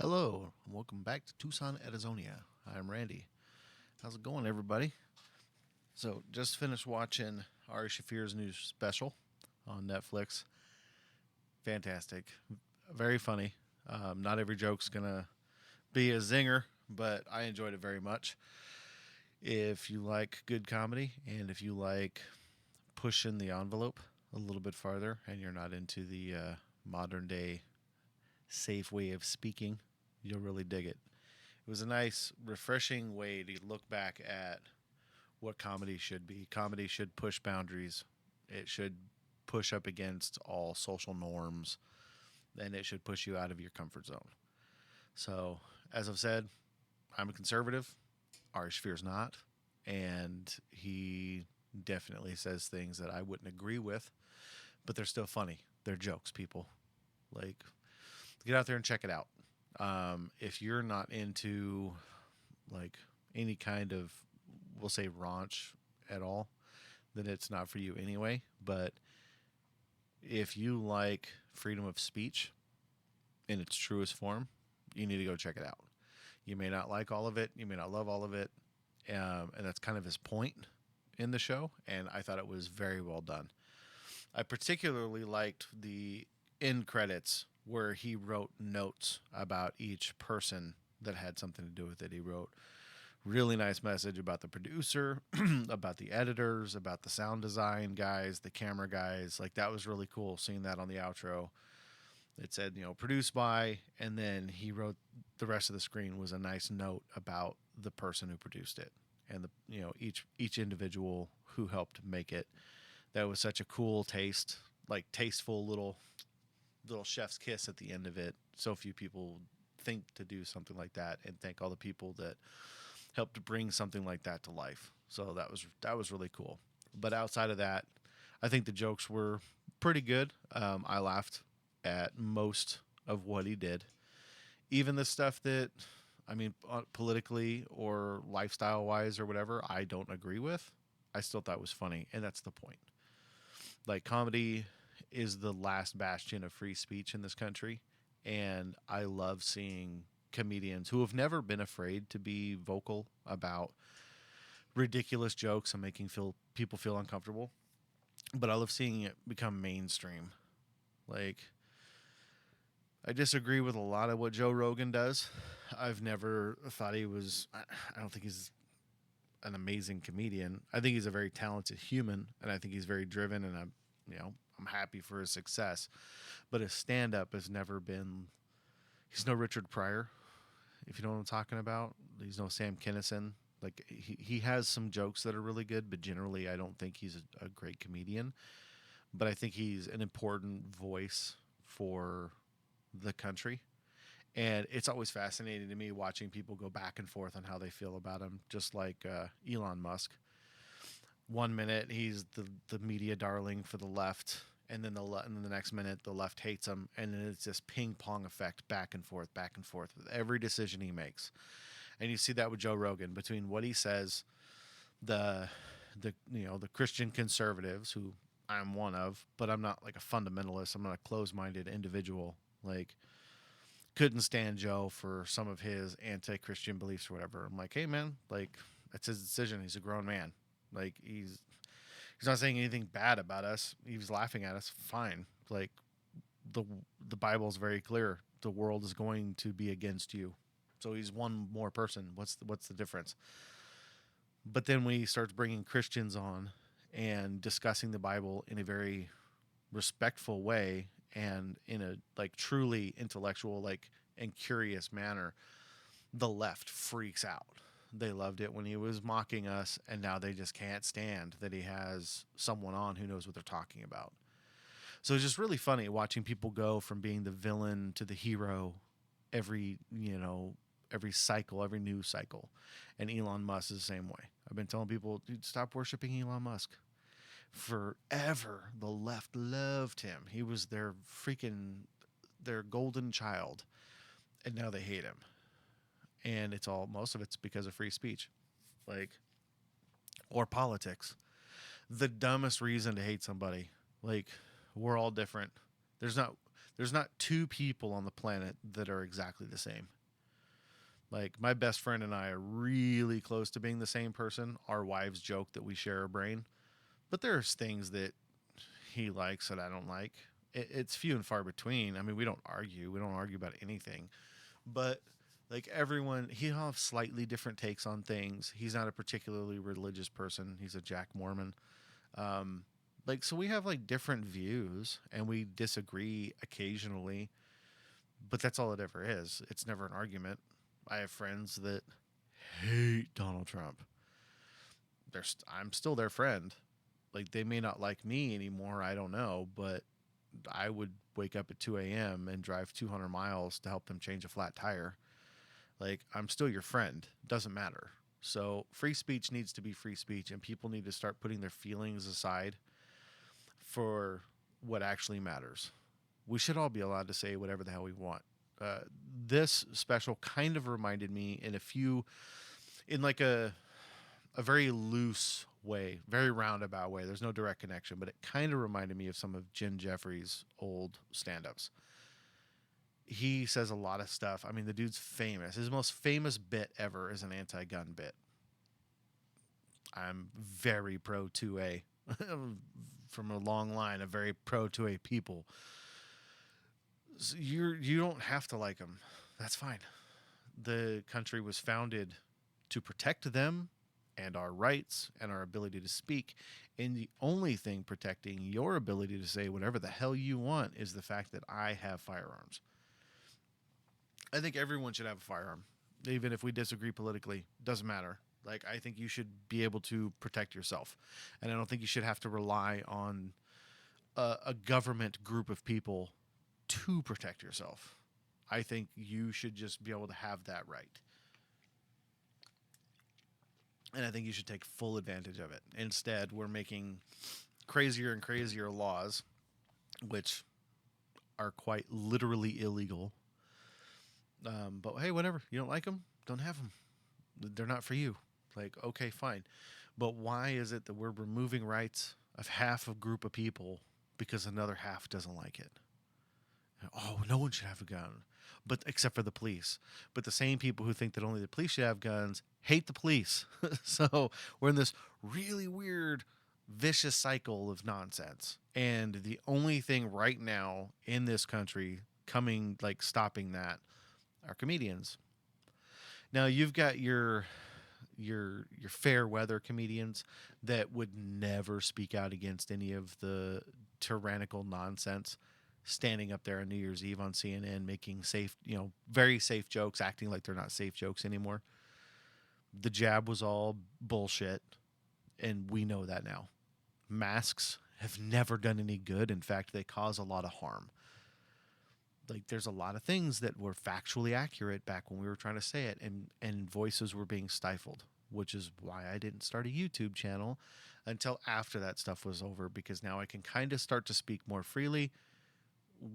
Hello, and welcome back to Tucson, Arizona. I'm Randy. How's it going, everybody? So, just finished watching Ari Shafir's new special on Netflix. Fantastic. Very funny. Not every joke's going to be a zinger, but I enjoyed it very much. If you like good comedy and if you like pushing the envelope a little bit farther and you're not into the modern day safe way of speaking, you'll really dig it. It was a nice, refreshing way to look back at what comedy should be. Comedy should push boundaries. It should push up against all social norms, and it should push you out of your comfort zone. So, as I've said, I'm a conservative. Ari Shafir's not, and he definitely says things that I wouldn't agree with, but they're still funny. They're jokes, people. Like, get out there and check it out. If you're not into like any kind of, we'll say, raunch at all, then it's not for you anyway. But if you like freedom of speech in its truest form, you need to go check it out. You may not like all of it, you may not love all of it, and that's kind of his point in the show. And I thought it was very well done. I particularly liked the end credits where he wrote notes about each person that had something to do with it. He wrote really nice message about the producer, about the editors, about the sound design guys, the camera guys. Like that was really cool seeing that on the outro. It said, produced by, and then he wrote the rest of the screen was a nice note about the person who produced it and the each individual who helped make it. That was such a cool taste, like tasteful little chef's kiss at the end of it. So few people think to do something like that, and thank all the people that helped to bring something like that to life. So that was really cool. But outside of that, I think the jokes were pretty good. I laughed at most of what he did, even the stuff that, I mean, politically or lifestyle wise or whatever, I don't agree with. I still thought was funny, and that's the point. Like comedy is the last bastion of free speech in this country, and I love seeing comedians who have never been afraid to be vocal about ridiculous jokes and making people feel uncomfortable. But I love seeing it become mainstream. Like I disagree with a lot of what Joe Rogan does. I've never thought he was. I don't think he's an amazing comedian. I think he's a very talented human, and I think he's very driven. And I'm happy for his success. But his stand up has never been. He's no Richard Pryor, if you know what I'm talking about. He's no Sam Kinison. Like he has some jokes that are really good, but generally I don't think he's a great comedian. But I think he's an important voice for the country. And it's always fascinating to me watching people go back and forth on how they feel about him, just like Elon Musk. One minute he's the media darling for the left, and then the next minute the left hates him, and then it's this ping pong effect back and forth with every decision he makes. And you see that with Joe Rogan between what he says, the the Christian conservatives who I'm one of, but I'm not like a fundamentalist. I'm not a closed-minded individual. Like couldn't stand Joe for some of his anti-Christian beliefs or whatever. I'm like, hey man, like that's his decision. He's a grown man. Like he's not saying anything bad about us. He was laughing at us. Fine. Like the the Bible is very clear. The world is going to be against you. So he's one more person. What's the difference? But then when he starts bringing Christians on and discussing the Bible in a very respectful way and in a like truly intellectual like and curious manner, the left freaks out. They loved it when he was mocking us, and now they just can't stand that he has someone on who knows what they're talking about. So it's just really funny watching people go from being the villain to the hero every, every cycle, every news cycle. And Elon Musk is the same way. I've been telling people, dude, stop worshiping Elon Musk. Forever, the left loved him. He was their golden child, and now they hate him. And most of it's because of free speech, like or politics. The dumbest reason to hate somebody, like we're all different. There's not There's not two people on the planet that are exactly the same. Like, my best friend and I are really close to being the same person. Our wives joke that we share a brain, but there's things that he likes that I don't like. It's few and far between. I mean, we don't argue. We don't argue about anything. But like everyone, he'll have slightly different takes on things. He's not a particularly religious person. He's a Jack Mormon. Like, so we have like different views and we disagree occasionally, but that's all it ever is. It's never an argument. I have friends that hate Donald Trump. I'm still their friend. Like, they may not like me anymore. I don't know, but I would wake up at 2 a.m. and drive 200 miles to help them change a flat tire. Like, I'm still your friend. Doesn't matter. So free speech needs to be free speech, and people need to start putting their feelings aside for what actually matters. We should all be allowed to say whatever the hell we want. This special kind of reminded me in like a very loose way, very roundabout way. There's no direct connection, but it kind of reminded me of some of Jim Jeffries' old stand-ups. He says a lot of stuff. I mean, the dude's famous. His most famous bit ever is an anti-gun bit. I'm very pro 2A. From a long line of very pro 2A people. So you don't have to like them. That's fine. The country was founded to protect them and our rights and our ability to speak. And the only thing protecting your ability to say whatever the hell you want is the fact that I have firearms. I think everyone should have a firearm, even if we disagree politically. Doesn't matter. Like, I think you should be able to protect yourself. And I don't think you should have to rely on a government group of people to protect yourself. I think you should just be able to have that right. And I think you should take full advantage of it. Instead, we're making crazier and crazier laws, which are quite literally illegal. But hey, whatever. You don't like them? Don't have them. They're not for you. Like, okay, fine. But why is it that we're removing rights of half a group of people because another half doesn't like it? Oh, no one should have a gun, but except for the police. But the same people who think that only the police should have guns hate the police. So we're in this really weird, vicious cycle of nonsense. And the only thing right now in this country stopping that are comedians. Now, you've got your fair weather comedians that would never speak out against any of the tyrannical nonsense, standing up there on New Year's Eve on CNN making very safe jokes, acting like they're not safe jokes anymore. The jab was all bullshit, and we know that now. Masks have never done any good. In fact, they cause a lot of harm. Like, there's a lot of things that were factually accurate back when we were trying to say it, and voices were being stifled, which is why I didn't start a YouTube channel until after that stuff was over, because now I can kind of start to speak more freely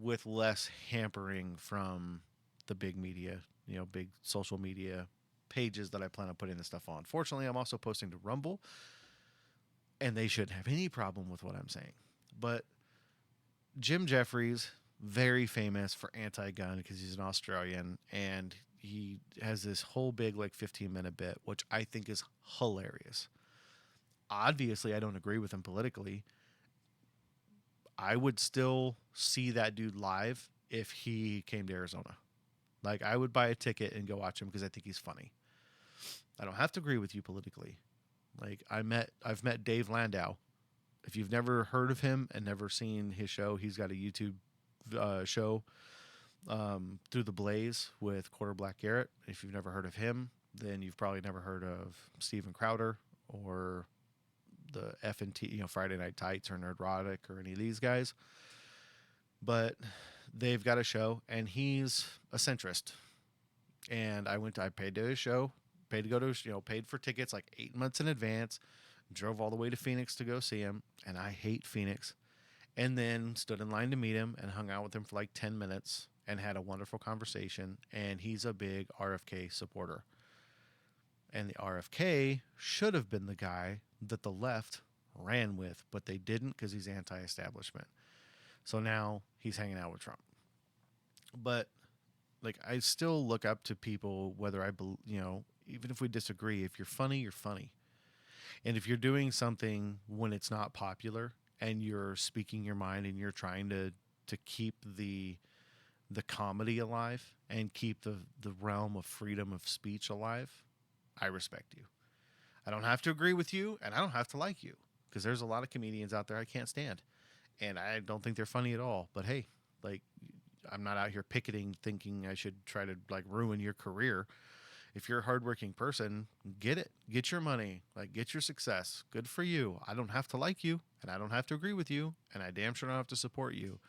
with less hampering from the big media, big social media pages that I plan on putting this stuff on. Fortunately, I'm also posting to Rumble, and they shouldn't have any problem with what I'm saying. But Jim Jeffries, very famous for anti-gun because he's an Australian, and he has this whole big 15-minute bit, which I think is hilarious. Obviously, I don't agree with him politically. I would still see that dude live if he came to Arizona. Like, I would buy a ticket and go watch him because I think he's funny. I don't have to agree with you politically. Like, I've met Dave Landau. If you've never heard of him and never seen his show, he's got a YouTube show, Through the Blaze with Quarter Black Garrett. If you've never heard of him, then you've probably never heard of Steven Crowder or the F&T, Friday Night Tights or Nerdrotic or any of these guys. But they've got a show, and he's a centrist. And I paid to his show, paid to go to, paid for tickets 8 months in advance, drove all the way to Phoenix to go see him, and I hate Phoenix. And then stood in line to meet him and hung out with him for 10 minutes and had a wonderful conversation. And he's a big RFK supporter. And the RFK should have been the guy that the left ran with, but they didn't because he's anti-establishment. So now he's hanging out with Trump. But like, I still look up to people, whether even if we disagree. If you're funny, you're funny. And if you're doing something when it's not popular and you're speaking your mind and you're trying to keep the comedy alive and keep the realm of freedom of speech alive, I respect you. I don't have to agree with you and I don't have to like you, because there's a lot of comedians out there I can't stand and I don't think they're funny at all. But hey, like, I'm not out here picketing thinking I should try to like ruin your career. If you're a hardworking person, get it. Get your money. Like, get your success. Good for you. I don't have to like you and I don't have to agree with you and I damn sure don't have to support you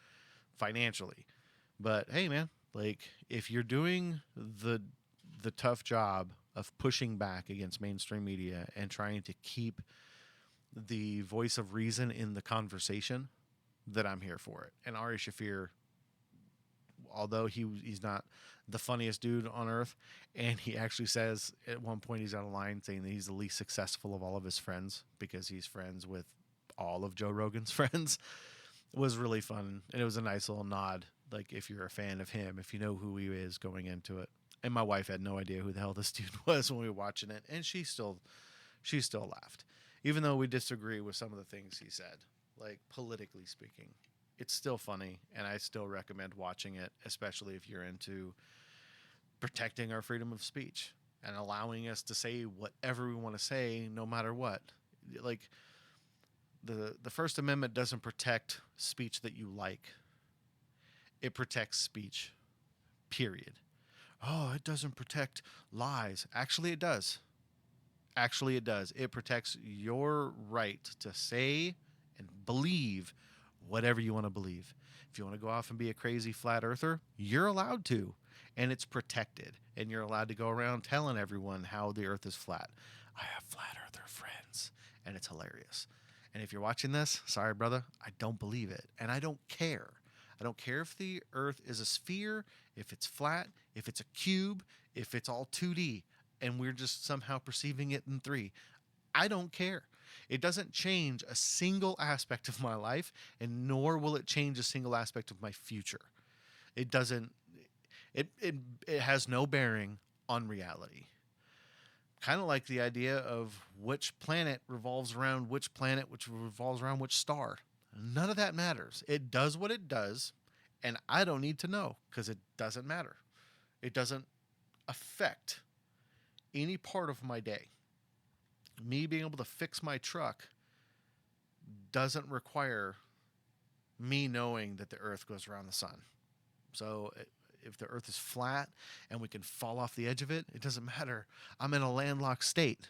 financially. But hey man, like, if you're doing the tough job of pushing back against mainstream media and trying to keep the voice of reason in the conversation, then I'm here for it. And Ari Shaffir, although he's not the funniest dude on earth, and he actually says at one point he's on a line saying that he's the least successful of all of his friends because he's friends with all of Joe Rogan's friends, was really fun. And it was a nice little nod, like, if you're a fan of him, if you know who he is going into it. And my wife had no idea who the hell this dude was when we were watching it, and she still laughed, even though we disagree with some of the things he said, like politically speaking. It's still funny, and I still recommend watching it, especially if you're into protecting our freedom of speech and allowing us to say whatever we want to say, no matter what. Like, the First Amendment doesn't protect speech that you like; it protects speech. Period. Oh, it doesn't protect lies. Actually, it does. Actually, it does. It protects your right to say and believe whatever you want to believe. If you want to go off and be a crazy flat earther, you're allowed to, and it's protected. And you're allowed to go around telling everyone how the earth is flat. I have flat earther friends, and it's hilarious. And if you're watching this, sorry, brother, I don't believe it, and I don't care. I don't care if the earth is a sphere, if it's flat, if it's a cube, if it's all 2D, and we're just somehow perceiving it in 3. I don't care. It doesn't change a single aspect of my life, and nor will it change a single aspect of my future. It doesn't. It has no bearing on reality. Kind of like the idea of which planet revolves around which planet, which revolves around which star. None of that matters. It does what it does, and I don't need to know because it doesn't matter. It doesn't affect any part of my day. Me being able to fix my truck doesn't require me knowing that the earth goes around the sun. So if the earth is flat and we can fall off the edge of it, it doesn't matter. I'm in a landlocked state.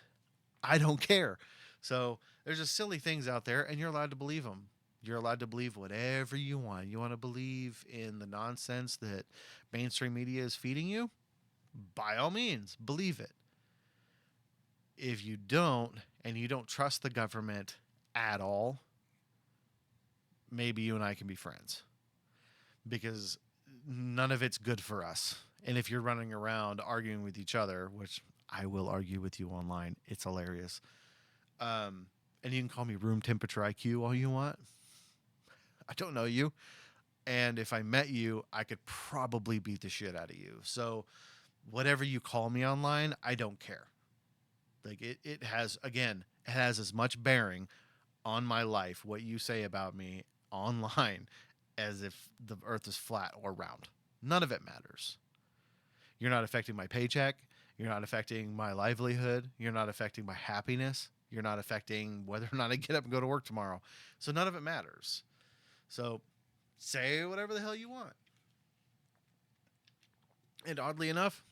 I don't care. So there's just silly things out there, and you're allowed to believe them. You're allowed to believe whatever you want. You want to believe in the nonsense that mainstream media is feeding you? By all means, believe it. If you don't, and you don't trust the government at all, maybe you and I can be friends, because none of it's good for us. And if you're running around arguing with each other, which I will argue with you online, it's hilarious. And you can call me room temperature IQ all you want. I don't know you. And if I met you, I could probably beat the shit out of you. So whatever you call me online, I don't care. Like, it has, again, it has as much bearing on my life, what you say about me online, as if the earth is flat or round. None of it matters. You're not affecting my paycheck. You're not affecting my livelihood. You're not affecting my happiness. You're not affecting whether or not I get up and go to work tomorrow. So none of it matters. So say whatever the hell you want. And oddly enough,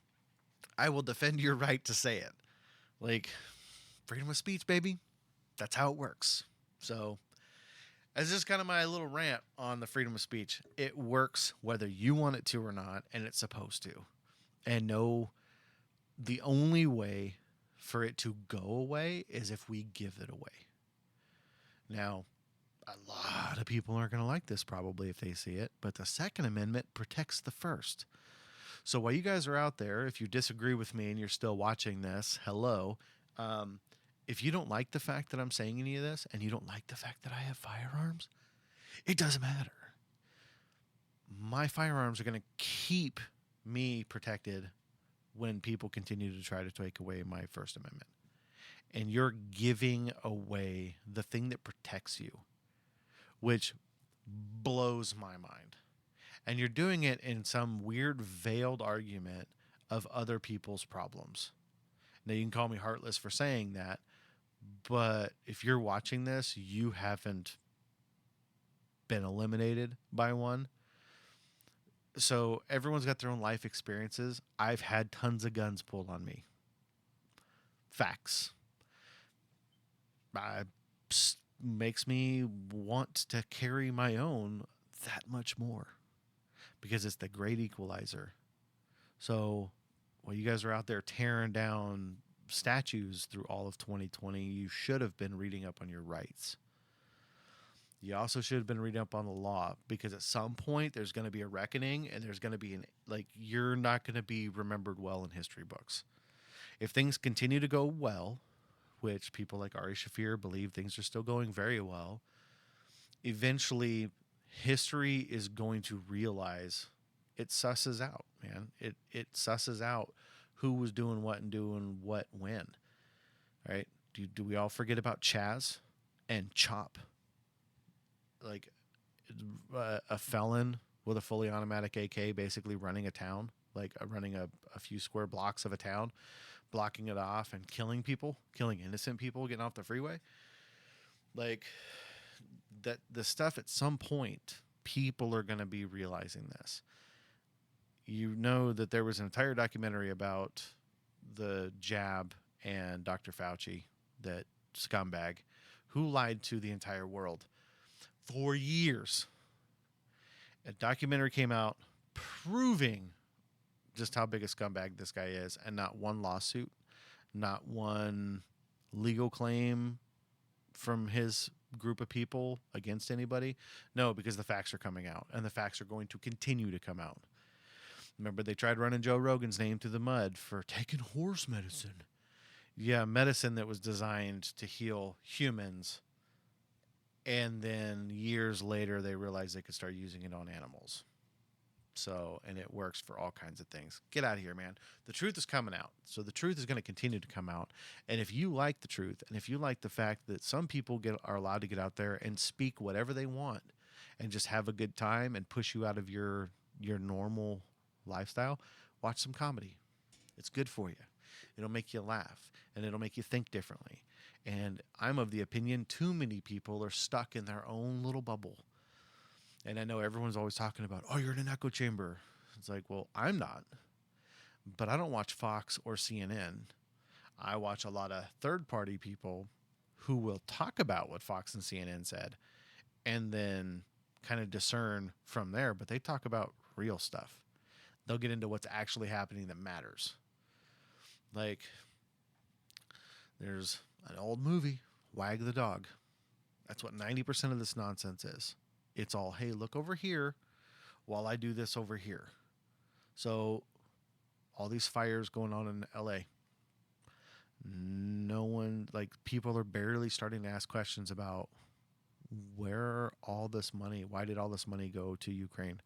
I will defend your right to say it. Like, freedom of speech, baby. That's how it works. So that's just kind of my little rant on the freedom of speech. It works whether you want it to or not, and it's supposed to. And no, the only way for it to go away is if we give it away. Now, a lot of people aren't going to like this probably if they see it, but the Second Amendment protects the First. So while you guys are out there, if you disagree with me and you're still watching this, hello. If you don't like the fact that I'm saying any of this, and you don't like the fact that I have firearms, it doesn't matter. my firearms are going to keep me protected when people continue to try to take away my First Amendment. And you're giving away the thing that protects you, which blows my mind. And you're doing it in some weird veiled argument of other people's problems. Now, you can call me heartless for saying that, but if you're watching this, you haven't been eliminated by one. So everyone's got their own life experiences. I've had tons of guns pulled on me. Facts. Makes me want to carry my own that much more because it's the great equalizer. So while you guys are out there tearing down statues through all of 2020, you should have been reading up on your rights. You also should have been reading up on the law, because at some point there's going to be a reckoning, and there's going to be you're not going to be remembered well in history books. If things continue to go well, which people like Ari Shaffir believe things are still going very well, eventually history is going to realize it susses out, man. It susses out who was doing what and doing what when. Right? Do we all forget about Chaz and Chop? Like a felon with a fully automatic AK basically running a town, running a few square blocks of a town, blocking it off and killing people, killing innocent people, getting off the freeway. Like that, the stuff at some point, people are going to be realizing this. You know that there was an entire documentary about the jab and Dr. Fauci, that scumbag who lied to the entire world for years. A documentary came out proving just how big a scumbag this guy is, and not one lawsuit, not one legal claim from his group of people against anybody. No, because the facts are coming out, and the facts are going to continue to come out. Remember, they tried running Joe Rogan's name through the mud for taking horse medicine. Yeah, medicine that was designed to heal humans. And then years later, they realized they could start using it on animals. So, and it works for all kinds of things. Get out of here, man. The truth is coming out. So the truth is going to continue to come out. And if you like the truth, and if you like the fact that some people are allowed to get out there and speak whatever they want and just have a good time and push you out of your normal lifestyle, watch some comedy. It's good for you. It'll make you laugh, and it'll make you think differently. And I'm of the opinion too many people are stuck in their own little bubble. And I know everyone's always talking about, oh, you're in an echo chamber. It's like, well, I'm not. But I don't watch Fox or CNN. I watch a lot of third-party people who will talk about what Fox and CNN said and then kind of discern from there. But they talk about real stuff. They'll get into what's actually happening that matters. Like, there's an old movie, Wag the Dog. That's what 90% of this nonsense is. It's all, hey, look over here while I do this over here. So all these fires going on in LA. No one, people are barely starting to ask questions about where all this money, why did all this money go to Ukraine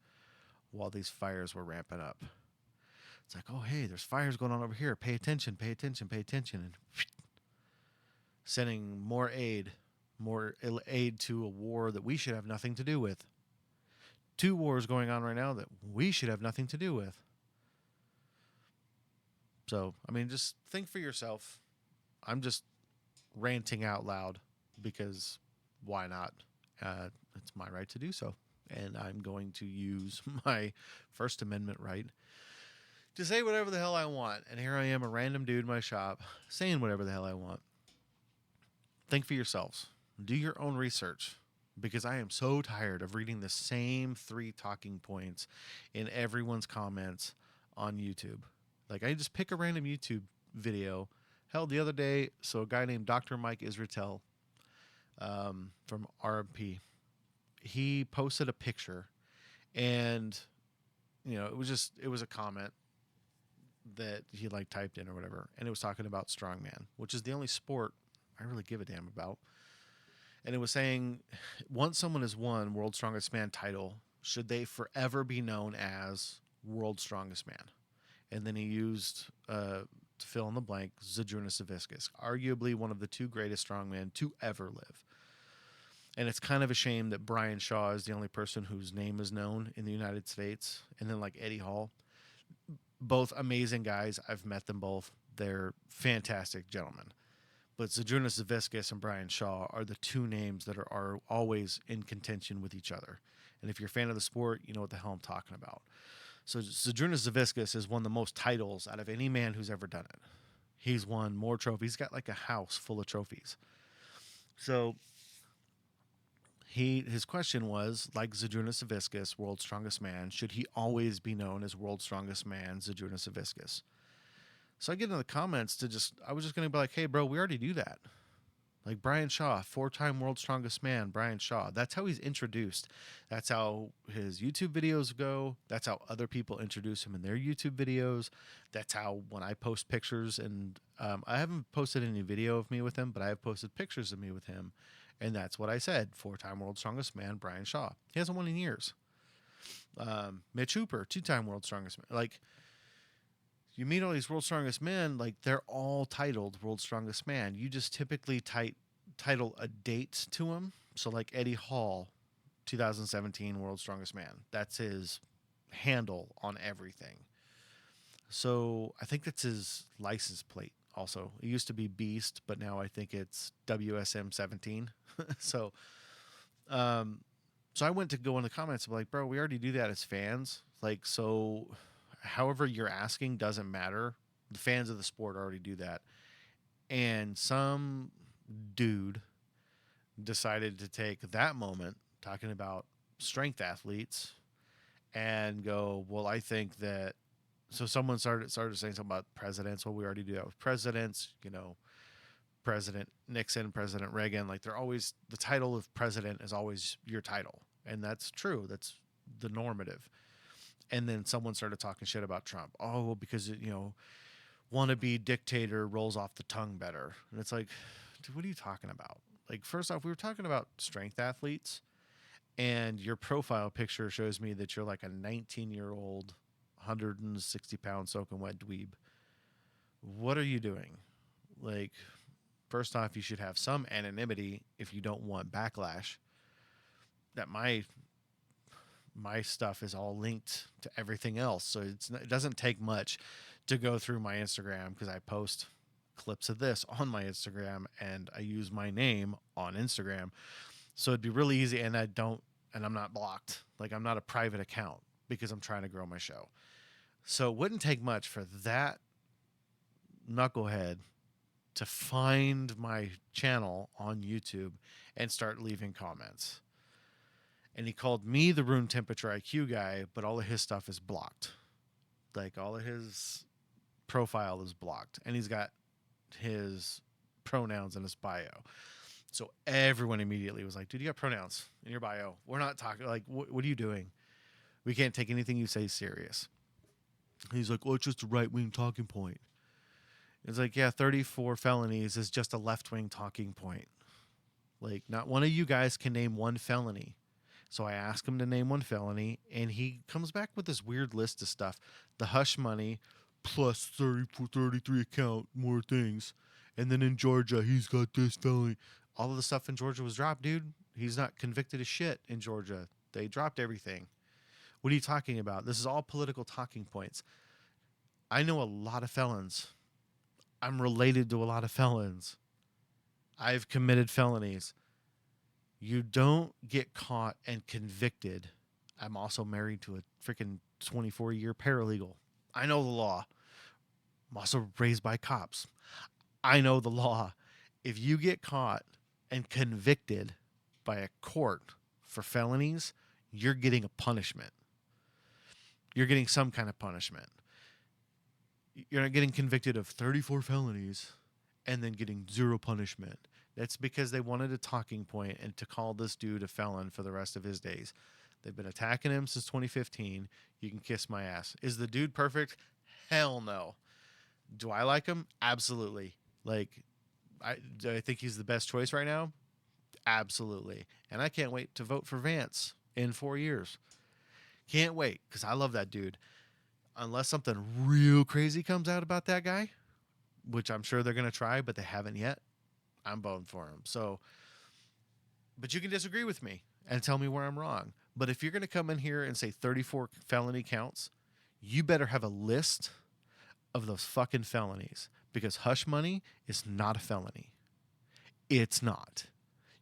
while these fires were ramping up? It's like, oh, hey, there's fires going on over here. Pay attention, pay attention, pay attention. And sending more aid to a war that we should have nothing to do with. 2 wars going on right now that we should have nothing to do with. So, I mean, just think for yourself. I'm just ranting out loud because why not? It's my right to do so. And I'm going to use my First Amendment right to say whatever the hell I want. And here I am, a random dude in my shop, saying whatever the hell I want. Think for yourselves. Do your own research, because I am so tired of reading the same 3 talking points in everyone's comments on YouTube. I just pick a random YouTube video. Hell, the other day, so a guy named Dr. Mike Israetel from RMP, he posted a picture, and it was a comment that he typed in or whatever, and it was talking about strongman, which is the only sport I really give a damn about. And it was saying, once someone has won World's Strongest Man title, should they forever be known as World's Strongest Man? And then he used, to fill in the blank, Zydrunas Savickas, arguably one of the two greatest strongmen to ever live. And it's kind of a shame that Brian Shaw is the only person whose name is known in the United States. And then like Eddie Hall, both amazing guys. I've met them both. They're fantastic gentlemen. But Zydrunas Savickas and Brian Shaw are the two names that are always in contention with each other. And if you're a fan of the sport, you know what the hell I'm talking about. So Zydrunas Savickas has won the most titles out of any man who's ever done it. He's won more trophies. He's got like a house full of trophies. So his question was, like Zydrunas Savickas, World's Strongest Man, should he always be known as World's Strongest Man, Zydrunas Savickas? So I get in the comments I was just going to be like, hey, bro, we already do that. Like Brian Shaw, 4-time World's Strongest Man, Brian Shaw. That's how he's introduced. That's how his YouTube videos go. That's how other people introduce him in their YouTube videos. That's how when I post pictures, and I haven't posted any video of me with him, but I have posted pictures of me with him. And that's what I said. 4-time World's Strongest Man, Brian Shaw. He hasn't won in years. Mitch Hooper, 2-time World's Strongest Man. Like, you meet all these World's Strongest Men, like, they're all titled World's Strongest Man. You just typically title a date to him. So, like Eddie Hall, 2017 World's Strongest Man. That's his handle on everything. So, I think that's his license plate also. It used to be Beast, but now I think it's WSM 17. So I went to go in the comments and be like, bro, we already do that as fans. Like, so however you're asking doesn't matter. The fans of the sport already do that. And some dude decided to take that moment talking about strength athletes and go, well, I think that, so someone started saying something about presidents. Well, we already do that with presidents, you know, President Nixon, President Reagan, like they're always, the title of president is always your title. And that's true. That's the normative. And then someone started talking shit about Trump. Oh, well, because, you know, wannabe dictator rolls off the tongue better. And it's like, dude, what are you talking about? Like, first off, we were talking about strength athletes, and your profile picture shows me that you're like a 19-year-old, 160-pound soaking wet dweeb. What are you doing? Like, first off, you should have some anonymity if you don't want backlash. That my stuff is all linked to everything else, so it doesn't take much to go through my Instagram, because I post clips of this on my Instagram and I use my name on Instagram. So it'd be really easy, and I'm not blocked. Like, I'm not a private account because I'm trying to grow my show. So it wouldn't take much for that knucklehead to find my channel on YouTube and start leaving comments. And he called me the room temperature IQ guy, but all of his stuff is blocked. Like, all of his profile is blocked, and he's got his pronouns in his bio. So everyone immediately was like, dude, you got pronouns in your bio. We're not talking, like, what are you doing? We can't take anything you say serious. He's like, well, it's just a right-wing talking point. It's like, yeah, 34 felonies is just a left-wing talking point. Like, not one of you guys can name one felony. So I asked him to name one felony, and he comes back with this weird list of stuff. The hush money, plus 33 account, more things. And then in Georgia, he's got this felony. All of the stuff in Georgia was dropped, dude. He's not convicted of shit in Georgia. They dropped everything. What are you talking about? This is all political talking points. I know a lot of felons. I'm related to a lot of felons. I've committed felonies. You don't get caught and convicted. I'm also married to a freaking 24-year paralegal. I know the law. I'm also raised by cops. I know the law. If you get caught and convicted by a court for felonies, you're getting a punishment. You're getting some kind of punishment. You're not getting convicted of 34 felonies and then getting zero punishment. That's because they wanted a talking point and to call this dude a felon for the rest of his days. They've been attacking him since 2015. You can kiss my ass. Is the dude perfect? Hell no. Do I like him? Absolutely. Like, do I think he's the best choice right now? Absolutely. And I can't wait to vote for Vance in 4 years. Can't wait, because I love that dude. Unless something real crazy comes out about that guy, which I'm sure they're going to try, but they haven't yet, I'm voting for him. So, but you can disagree with me and tell me where I'm wrong. But if you're going to come in here and say 34 felony counts, you better have a list of those fucking felonies, because hush money is not a felony. It's not.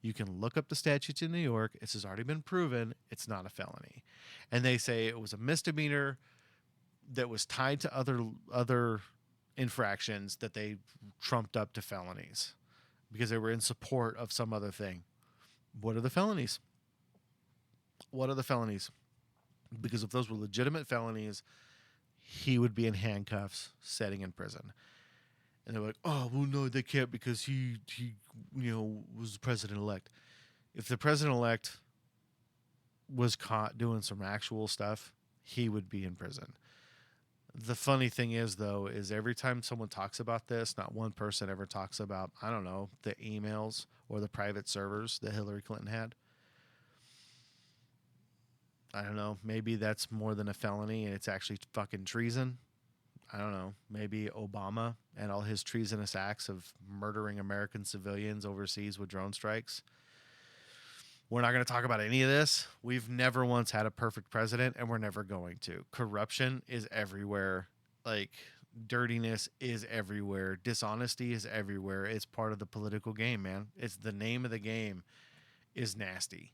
You can look up the statutes in New York. This has already been proven. It's not a felony. And they say it was a misdemeanor that was tied to other infractions that they trumped up to felonies because they were in support of some other thing. What are the felonies? What are the felonies? Because if those were legitimate felonies, he would be in handcuffs, sitting in prison. And they're like, oh, well, no, they can't because he was the president-elect. If the president-elect was caught doing some actual stuff, he would be in prison. The funny thing is, though, is every time someone talks about this, not one person ever talks about, I don't know, the emails or the private servers that Hillary Clinton had. I don't know. Maybe that's more than a felony and it's actually fucking treason. I don't know. Maybe Obama and all his treasonous acts of murdering American civilians overseas with drone strikes. We're not going to talk about any of this. We've never once had a perfect president, and we're never going to. Corruption is everywhere. Like, dirtiness is everywhere. Dishonesty is everywhere. It's part of the political game, man. It's the name of the game is nasty.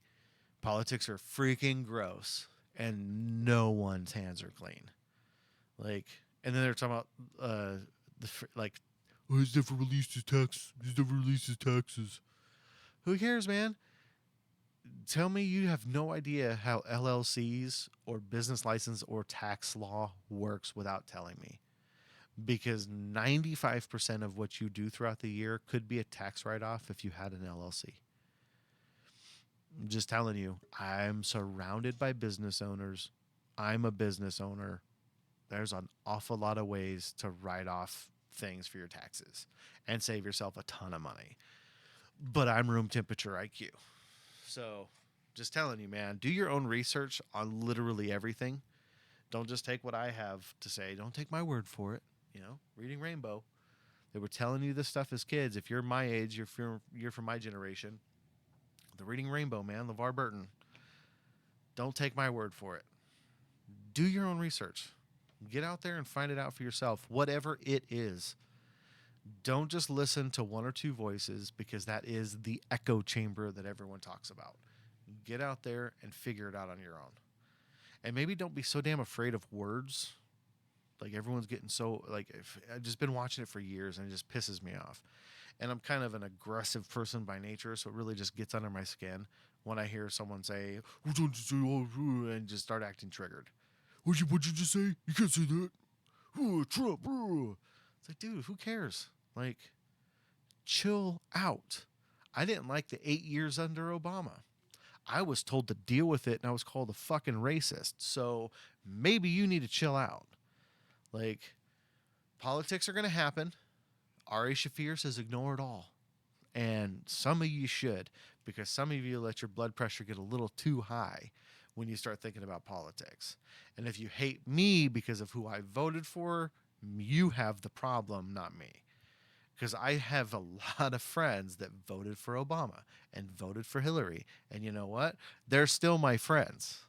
Politics are freaking gross, and no one's hands are clean. Like, and then they're talking about oh, he's never released his tax. He's never released his taxes. Who cares, man? Tell me you have no idea how LLCs or business license or tax law works without telling me. Because 95% of what you do throughout the year could be a tax write-off if you had an LLC. I'm just telling you, I'm surrounded by business owners. I'm a business owner. There's an awful lot of ways to write off things for your taxes and save yourself a ton of money. But I'm room temperature IQ. So just telling you, man, do your own research on literally everything. Don't just take what I have to say. Don't take my word for it. You know, Reading Rainbow, they were telling you this stuff as kids. If you're my age, you're from my generation. The Reading Rainbow, man, LeVar Burton. Don't take my word for it. Do your own research. Get out there and find it out for yourself, whatever it is. Don't just listen to one or two voices, because that is the echo chamber that everyone talks about. Get out there and figure it out on your own. And maybe don't be so damn afraid of words. Like, everyone's getting so, like, I've just been watching it for years and it just pisses me off. And I'm kind of an aggressive person by nature, so it really just gets under my skin when I hear someone say, and just start acting triggered. What'd you just say? You can't say that. Trump. It's like, dude, who cares? Like, chill out. I didn't like the 8 years under Obama. I was told to deal with it, and I was called a fucking racist. So maybe you need to chill out. Like, politics are going to happen. ARI SHAFFIR'S says ignore it all. And some of you should, because some of you let your blood pressure get a little too high when you start thinking about politics. And if you hate me because of who I voted for, you have the problem, not me. Because I have a lot of friends that voted for Obama and voted for Hillary. And you know what? They're still my friends.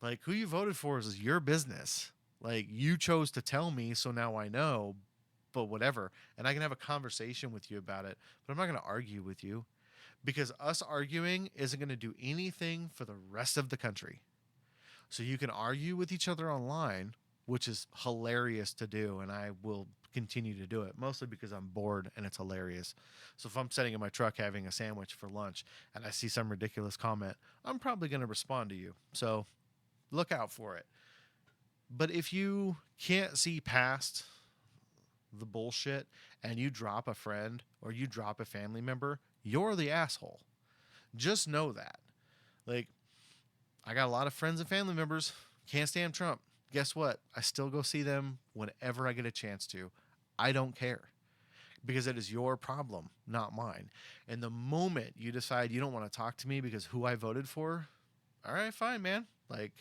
Like, who you voted for is your business. Like, you chose to tell me, so now I know, but whatever. And I can have a conversation with you about it, but I'm not going to argue with you, because us arguing isn't going to do anything for the rest of the country. So you can argue with each other online, which is hilarious to do, and I will continue to do it, mostly because I'm bored and it's hilarious. So if I'm sitting in my truck having a sandwich for lunch and I see some ridiculous comment, I'm probably going to respond to you. So look out for it. But if you can't see past the bullshit and you drop a friend or you drop a family member, you're the asshole. Just know that. Like, I got a lot of friends and family members, can't stand Trump. Guess what? I still go see them whenever I get a chance to. I don't care, because it is your problem, not mine. And the moment you decide you don't want to talk to me because who I voted for, all right, fine, man. Like,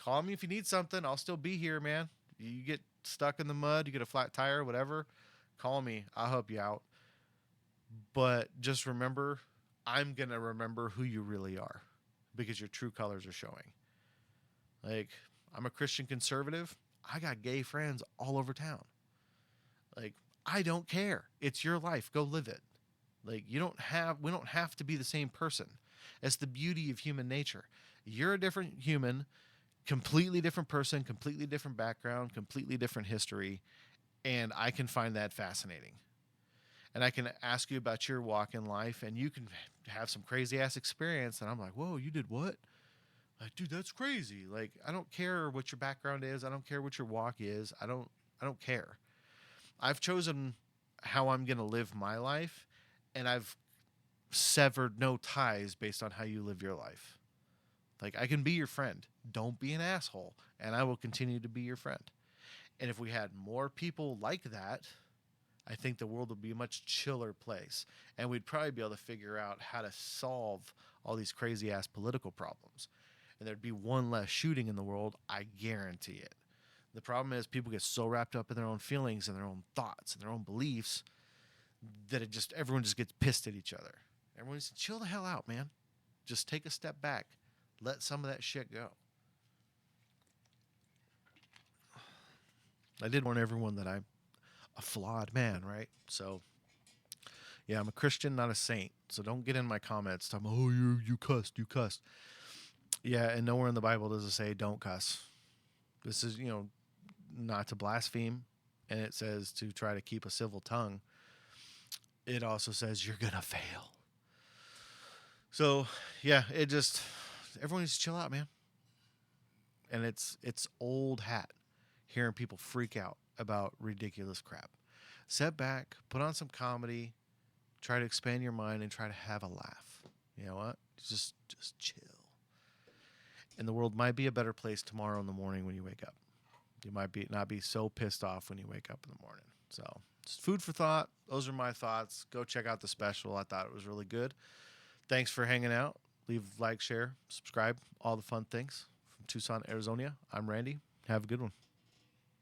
call me if you need something. I'll still be here, man. You get stuck in the mud, you get a flat tire, whatever, call me. I'll help you out. But just remember, I'm going to remember who you really are because your true colors are showing. Like, I'm a Christian conservative. I got gay friends all over town. Like, I don't care. It's your life. Go live it. Like, we don't have to be the same person. It's the beauty of human nature. You're a different human, completely different person, completely different background, completely different history, and I can find that fascinating. And I can ask you about your walk in life, and you can have some crazy ass experience, and I'm like, whoa, you did what? Like, dude, that's crazy. Like, I don't care what your background is. I don't care what your walk is. I don't care. I've chosen how I'm going to live my life, and I've severed no ties based on how you live your life. Like, I can be your friend. Don't be an asshole, and I will continue to be your friend. And if we had more people like that, I think the world would be a much chiller place, and we'd probably be able to figure out how to solve all these crazy ass political problems. And there'd be one less shooting in the world, I guarantee it. The problem is people get so wrapped up in their own feelings and their own thoughts and their own beliefs that everyone just gets pissed at each other. Everyone just chill the hell out, man. Just take a step back. Let some of that shit go. I did warn everyone that I'm a flawed man, right? So, yeah, I'm a Christian, not a saint. So don't get in my comments talking, oh, you cussed. Yeah, and nowhere in the Bible does it say don't cuss. This is, not to blaspheme, and it says to try to keep a civil tongue. It also says you're going to fail. So, yeah, everyone needs to chill out, man. And it's old hat hearing people freak out about ridiculous crap. Step back, put on some comedy, try to expand your mind, and try to have a laugh. You know what? Just chill. And the world might be a better place tomorrow in the morning when you wake up. You might not be so pissed off when you wake up in the morning. So, it's food for thought. Those are my thoughts. Go check out the special. I thought it was really good. Thanks for hanging out. Leave, like, share, subscribe, all the fun things. From Tucson, Arizona, I'm Randy. Have a good one.